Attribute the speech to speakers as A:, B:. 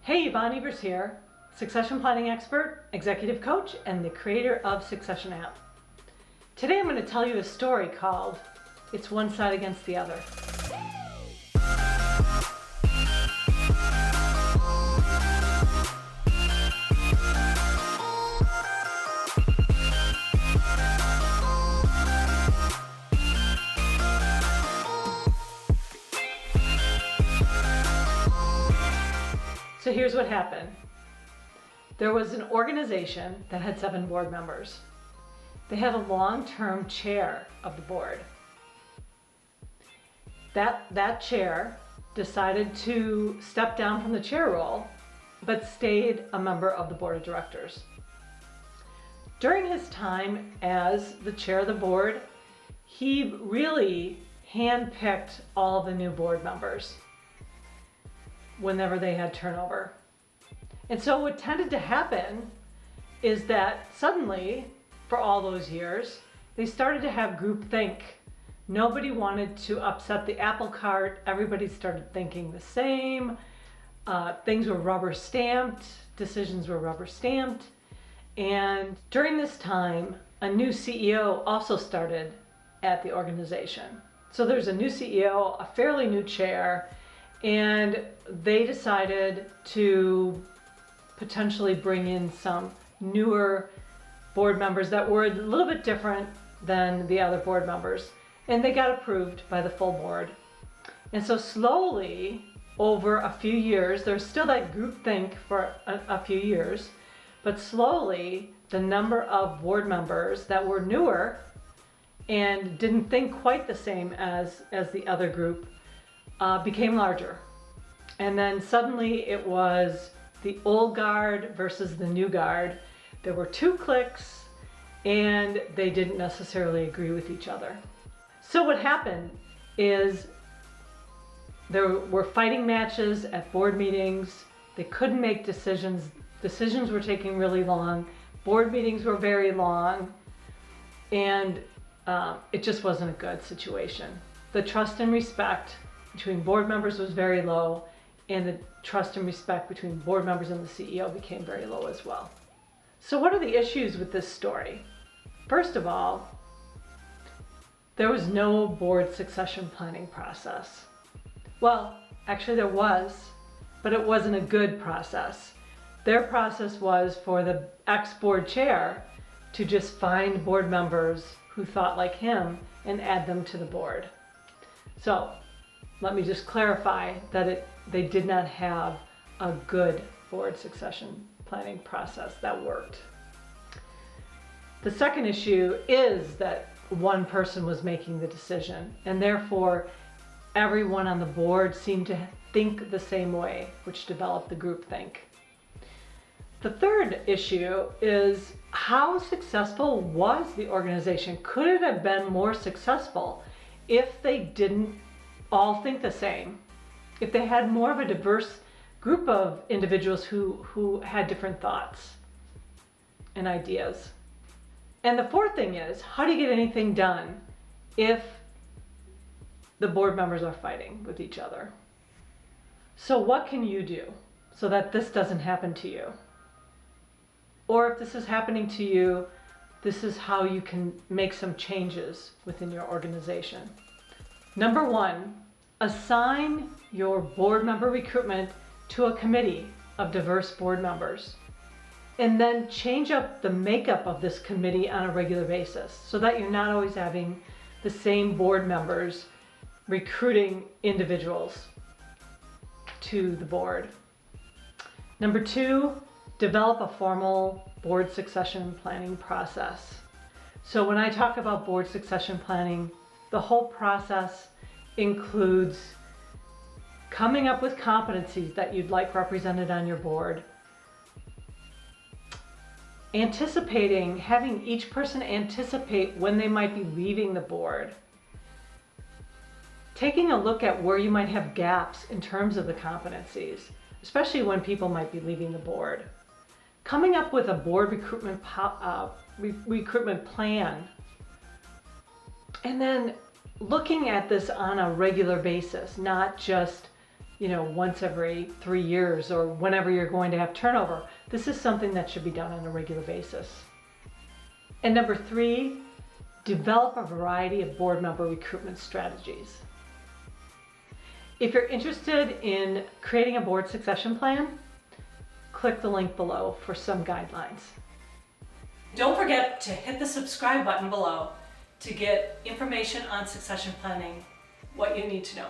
A: Hey, Yvonne Evers here, succession planning expert, executive coach, and the creator of Succession App. Today I'm going to tell you a story called It's One Side Against the Other. So here's what happened. There was an organization that had 7 board members. They had a long-term chair of the board. That chair decided to step down from the chair role, but stayed a member of the board of directors. During his time as the chair of the board, he really handpicked all the new board members whenever they had turnover. And so what tended to happen is that suddenly, for all those years, they started to have groupthink. Nobody wanted to upset the apple cart. Everybody started thinking the same. Things were rubber stamped. Decisions were rubber stamped. And during this time, a new CEO also started at the organization. So there's a new CEO, a fairly new chair, and they decided to potentially bring in some newer board members that were a little bit different than the other board members. And they got approved by the full board. And so slowly, over a few years, there's still that groupthink for a few years, but slowly the number of board members that were newer and didn't think quite the same as the other group became larger. And then suddenly it was the old guard versus the new guard. There were 2 cliques and they didn't necessarily agree with each other. So what happened is there were fighting matches at board meetings. They couldn't make decisions. Decisions were taking really long. Board meetings were very long. And it just wasn't a good situation. The trust and respect between board members was very low, and the trust and respect between board members and the CEO became very low as well. So what are the issues with this story? First of all, there was no board succession planning process. Well, actually there was, but it wasn't a good process. Their process was for the ex-board chair to just find board members who thought like him and add them to the board. So let me just clarify that they did not have a good board succession planning process that worked. The second issue is that one person was making the decision, and therefore everyone on the board seemed to think the same way, which developed the groupthink. The third issue is how successful was the organization? Could it have been more successful if they didn't all think the same? If they had more of a diverse group of individuals who had different thoughts and ideas. And the fourth thing is, how do you get anything done if the board members are fighting with each other? So what can you do so that this doesn't happen to you? Or if this is happening to you, this is how you can make some changes within your organization. Number 1, assign your board member recruitment to a committee of diverse board members. And then change up the makeup of this committee on a regular basis so that you're not always having the same board members recruiting individuals to the board. Number 2, develop a formal board succession planning process. So when I talk about board succession planning, the whole process includes coming up with competencies that you'd like represented on your board, anticipating, having each person anticipate when they might be leaving the board, taking a look at where you might have gaps in terms of the competencies, especially when people might be leaving the board, coming up with a board recruitment plan, and then looking at this on a regular basis, not just once every 3 years or whenever you're going to have turnover. This is something that should be done on a regular basis. And number 3, develop a variety of board member recruitment strategies. If you're interested in creating a board succession plan, click the link below for some guidelines. Don't forget to hit the subscribe button below to get information on succession planning, what you need to know.